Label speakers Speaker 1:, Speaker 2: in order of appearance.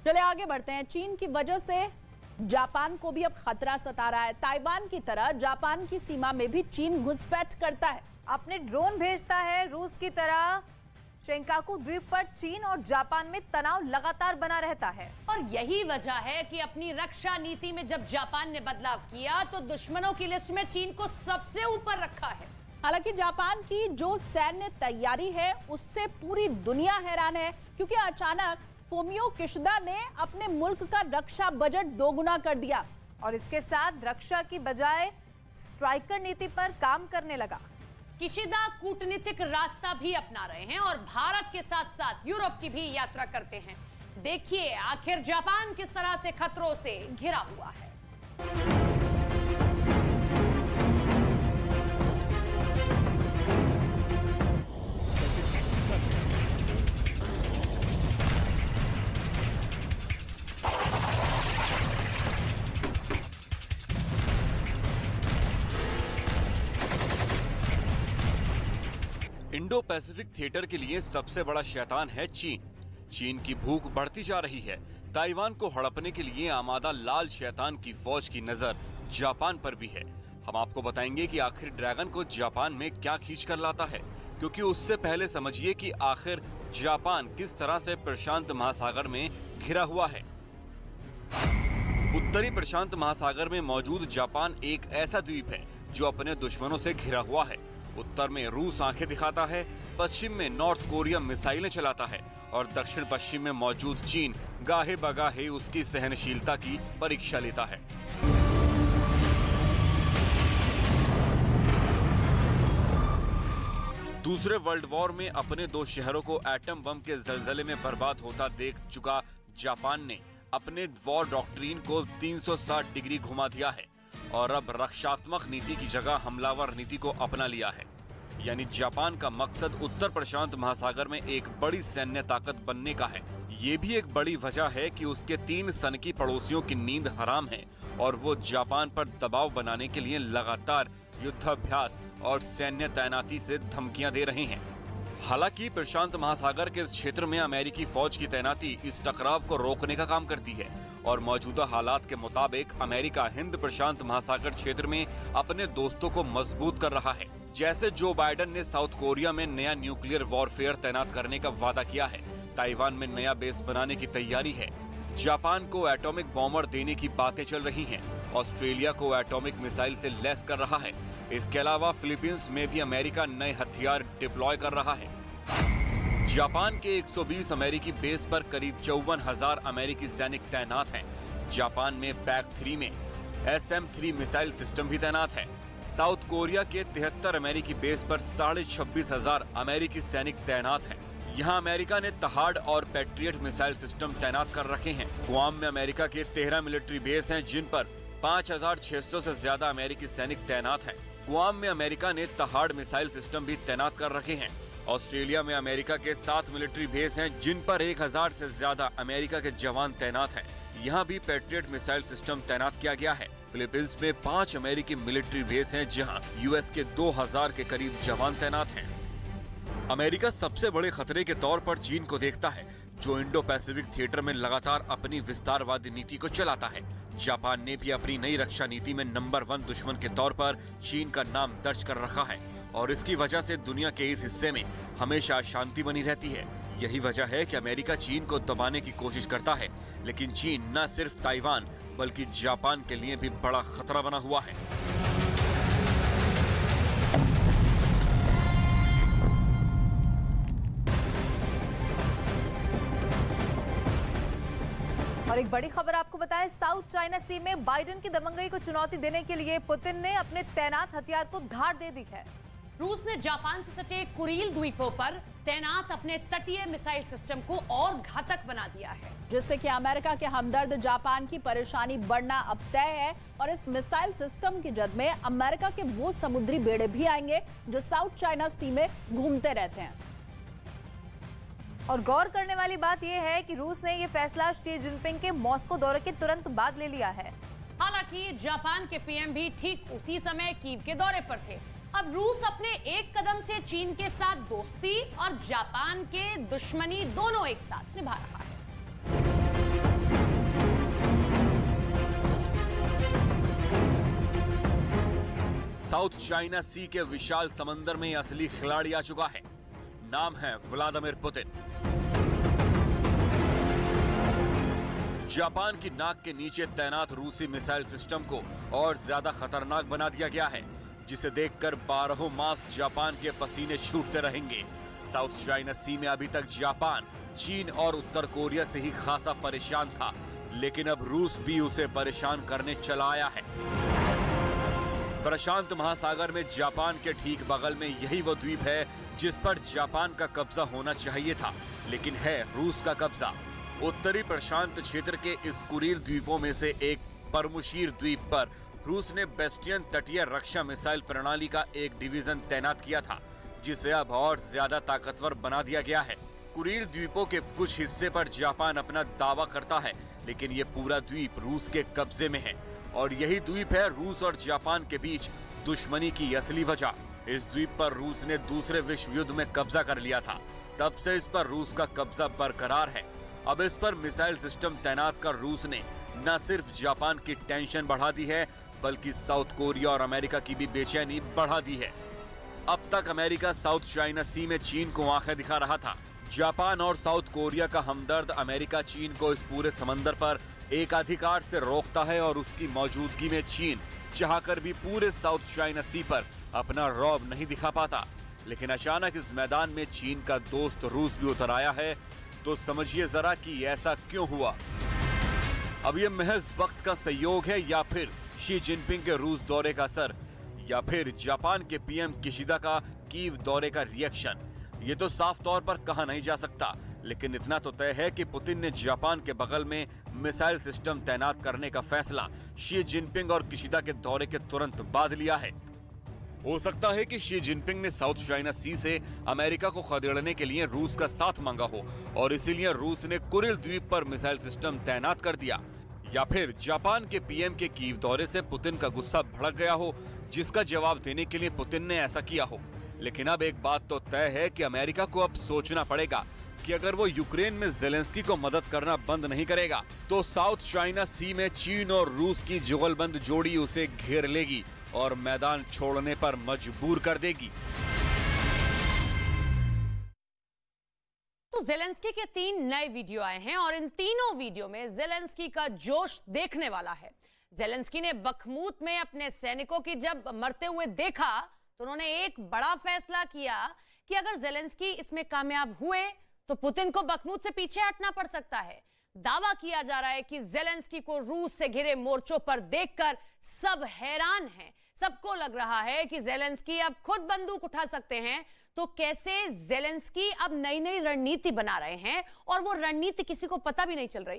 Speaker 1: चले आगे बढ़ते हैं। चीन की वजह से जापान को भी अब खतरा सता रहा है। ताइवान की तरह जापान की सीमा में भी चीन घुसपैठ करता है,
Speaker 2: अपने ड्रोन भेजता है। रूस की तरह शेंकाकू द्वीप पर चीन और जापान में तनाव लगातार बना रहता है।
Speaker 3: और यही वजह है कि अपनी रक्षा नीति में जब जापान ने बदलाव किया तो दुश्मनों की लिस्ट में चीन को सबसे ऊपर रखा है।
Speaker 1: हालांकि जापान की जो सैन्य तैयारी है उससे पूरी दुनिया हैरान है, क्योंकि अचानक फुमियो किशिदा ने अपने मुल्क का रक्षा बजट दोगुना कर दिया
Speaker 2: और इसके साथ रक्षा की बजाय स्ट्राइकर नीति पर काम करने लगा।
Speaker 3: किशिदा कूटनीतिक रास्ता भी अपना रहे हैं और भारत के साथ साथ यूरोप की भी यात्रा करते हैं। देखिए आखिर जापान किस तरह से खतरों से घिरा हुआ है।
Speaker 4: इंडो पैसिफिक थिएटर के लिए सबसे बड़ा शैतान है चीन। चीन की भूख बढ़ती जा रही है। ताइवान को हड़पने के लिए आमादा लाल शैतान की फौज की नजर जापान पर भी है। हम आपको बताएंगे कि आखिर ड्रैगन को जापान में क्या खींच कर लाता है, क्योंकि उससे पहले समझिए कि आखिर जापान किस तरह से प्रशांत महासागर में घिरा हुआ है। उत्तरी प्रशांत महासागर में मौजूद जापान एक ऐसा द्वीप है जो अपने दुश्मनों से घिरा हुआ है। उत्तर में रूस आंखें दिखाता है, पश्चिम में नॉर्थ कोरिया मिसाइलें चलाता है और दक्षिण पश्चिम में मौजूद चीन गाहे बगाहे उसकी सहनशीलता की परीक्षा लेता है। दूसरे वर्ल्ड वॉर में अपने 2 शहरों को एटम बम के जलजले में बर्बाद होता देख चुका जापान ने अपने वॉर डॉक्ट्रिन को 360 डिग्री घुमा दिया है और अब रक्षात्मक नीति की जगह हमलावर नीति को अपना लिया है। यानी जापान का मकसद उत्तर प्रशांत महासागर में एक बड़ी सैन्य ताकत बनने का है। ये भी एक बड़ी वजह है कि उसके 3 सनकी पड़ोसियों की नींद हराम है और वो जापान पर दबाव बनाने के लिए लगातार युद्धाभ्यास और सैन्य तैनाती से धमकियां दे रहे हैं। हालांकि प्रशांत महासागर के इस क्षेत्र में अमेरिकी फौज की तैनाती इस टकराव को रोकने का काम करती है और मौजूदा हालात के मुताबिक अमेरिका हिंद प्रशांत महासागर क्षेत्र में अपने दोस्तों को मजबूत कर रहा है। जैसे जो बाइडेन ने साउथ कोरिया में नया न्यूक्लियर वॉरफेयर तैनात करने का वादा किया है, ताइवान में नया बेस बनाने की तैयारी है, जापान को एटॉमिक बॉम्बर देने की बातें चल रही हैं, ऑस्ट्रेलिया को एटॉमिक मिसाइल से लैस कर रहा है। इसके अलावा फिलीपींस में भी अमेरिका नए हथियार डिप्लॉय कर रहा है। जापान के 120 अमेरिकी बेस पर करीब 54,000 अमेरिकी सैनिक तैनात हैं। जापान में PAC-3 में SM-3 मिसाइल सिस्टम भी तैनात है। साउथ कोरिया के 73 अमेरिकी बेस पर 26,500 अमेरिकी सैनिक तैनात हैं। यहाँ अमेरिका ने तहाड़ और पैट्रियट मिसाइल सिस्टम तैनात कर रखे हैं। गुआम में अमेरिका के 13 मिलिट्री बेस हैं, जिन पर 5,600 से ज्यादा अमेरिकी सैनिक तैनात हैं। गुआम में अमेरिका ने तहाड़ मिसाइल सिस्टम भी तैनात कर रखे हैं। ऑस्ट्रेलिया में अमेरिका के 7 मिलिट्री बेस हैं, जिन पर 1,000 से ज्यादा अमेरिका के जवान तैनात हैं। यहाँ भी पैट्रियट मिसाइल सिस्टम तैनात किया गया है। फिलीपींस में 5 अमेरिकी मिलिट्री बेस हैं, जहाँ US के 2,000 के करीब जवान तैनात हैं। अमेरिका सबसे बड़े खतरे के तौर पर चीन को देखता है, जो इंडो पैसिफिक थिएटर में लगातार अपनी विस्तारवादी नीति को चलाता है। जापान ने भी अपनी नई रक्षा नीति में नंबर 1 दुश्मन के तौर पर चीन का नाम दर्ज कर रखा है और इसकी वजह से दुनिया के इस हिस्से में हमेशा शांति बनी रहती है। यही वजह है कि अमेरिका चीन को दबाने की कोशिश करता है, लेकिन चीन न सिर्फ ताइवान बल्कि जापान के लिए भी बड़ा खतरा बना हुआ है।
Speaker 2: और एक बड़ी खबर आपको बताएं, साउथ चाइना सी में बाइडेन की दबंगई को चुनौती देने के लिए पुतिन ने अपने तैनात हथियार को धार दे दी है।
Speaker 3: रूस ने जापान से सटे कुरील द्वीपों पर तैनात अपने तटीय मिसाइल सिस्टम को और घातक बना दिया है,
Speaker 1: जिससे कि अमेरिका के हमदर्द जापान की परेशानी बढ़ना अब तय है। और इस मिसाइल सिस्टम की जद में अमेरिका के वो समुद्री बेड़े भी आएंगे जो साउथ चाइना सी में घूमते रहते हैं।
Speaker 2: और गौर करने वाली बात यह है कि रूस ने यह फैसला शी जिनपिंग के मॉस्को दौरे के तुरंत बाद ले लिया है।
Speaker 3: हालांकि जापान के पीएम भी ठीक उसी समय कीव के दौरे पर थे। अब रूस अपने एक कदम से चीन के साथ दोस्ती और जापान के दुश्मनी दोनों एक साथ निभा रहा है।
Speaker 4: साउथ चाइना सी के विशाल समंदर में असली खिलाड़ी आ चुका है। नाम है व्लादिमीर पुतिन। जापान की नाक के नीचे तैनात रूसी मिसाइल सिस्टम को और ज्यादा खतरनाक बना दिया गया है, जिसे देखकर 12 मास जापान के पसीने छूटते रहेंगे। साउथ चाइना सी में अभी तक जापान, चीन और उत्तर कोरिया से ही खासा परेशान था, लेकिन अब रूस भी उसे परेशान करने चला आया है। प्रशांत महासागर में जापान के ठीक बगल में यही वो द्वीप है जिस पर जापान का कब्जा होना चाहिए था, लेकिन है रूस का कब्जा। उत्तरी प्रशांत क्षेत्र के इस कुरील द्वीपों में से एक परमुशीर द्वीप पर रूस ने बेस्टियन तटीय रक्षा मिसाइल प्रणाली का एक डिवीजन तैनात किया था, जिसे अब और ज्यादा ताकतवर बना दिया गया है। कुरील द्वीपों के कुछ हिस्से पर जापान अपना दावा करता है, लेकिन ये पूरा द्वीप रूस के कब्जे में है और यही द्वीप है रूस और जापान के बीच दुश्मनी की असली वजह। इस द्वीप पर रूस ने दूसरे विश्व युद्ध में कब्जा कर लिया था, तब से इस पर रूस का कब्जा बरकरार है। अब इस पर मिसाइल सिस्टम तैनात कर रूस ने न सिर्फ जापान की टेंशन बढ़ा दी है, बल्कि साउथ कोरिया और अमेरिका की भी बेचैनी बढ़ा दी है। अब तक अमेरिका साउथ चाइना सी में चीन को आंखें दिखा रहा था। जापान और साउथ कोरिया का हमदर्द अमेरिका चीन को इस पूरे समंदर पर एकाधिकार से रोकता है और उसकी मौजूदगी में चीन चाहकर भी पूरे साउथ चाइना सी पर अपना रौब नहीं दिखा पाता। लेकिन अचानक इस मैदान में चीन का दोस्त रूस भी उतर आया है, तो समझिए जरा कि ऐसा क्यों हुआ। अब ये महज वक्त का संयोग है या फिर शी जिनपिंग के रूस दौरे का असर, या फिर जापान के पीएम किशिदा का कीव दौरे का रिएक्शन, ये तो साफ तौर पर कहा नहीं जा सकता। लेकिन इतना तो तय है कि पुतिन ने जापान के बगल में मिसाइल सिस्टम तैनात करने का फैसला शी जिनपिंग और किशिदा के दौरे के तुरंत बाद लिया है। हो सकता है कि शी जिनपिंग ने साउथ चाइना सी से अमेरिका को खदेड़ने के लिए रूस का साथ मांगा हो और इसीलिए रूस ने कुरिल द्वीप पर मिसाइल सिस्टम तैनात कर दिया, या फिर जापान के पीएम के कीव दौरे से पुतिन का गुस्सा भड़क गया हो, जिसका जवाब देने के लिए पुतिन ने ऐसा किया हो। लेकिन अब एक बात तो तय है कि अमेरिका को अब सोचना पड़ेगा कि अगर वो यूक्रेन में ज़ेलेंस्की को मदद करना बंद नहीं करेगा, तो साउथ चाइना सी में चीन और रूस की जुगलबंद जोड़ी उसे घेर लेगी और मैदान छोड़ने पर मजबूर कर देगी।
Speaker 3: तो ज़ेलेंस्की के 3 नए वीडियो आए हैं और इन तीनों वीडियो में ज़ेलेंस्की का जोश देखने वाला है। ज़ेलेंस्की ने बखमूत में अपने सैनिकों की जब मरते हुए देखा तो उन्होंने एक बड़ा फैसला किया कि अगर ज़ेलेंस्की इसमें कामयाब हुए तो पुतिन को बखमूत से पीछे हटना पड़ सकता है। दावा किया जा रहा है कि ज़ेलेंस्की को रूस से घिरे मोर्चों पर देखकर सब हैरान हैं। सबको लग रहा है कि ज़ेलेंस्की अब खुद बंदूक उठा सकते हैं। तो कैसे ज़ेलेंस्की अब नई नई रणनीति बना रहे हैं और वो रणनीति किसी को पता भी नहीं चल रही।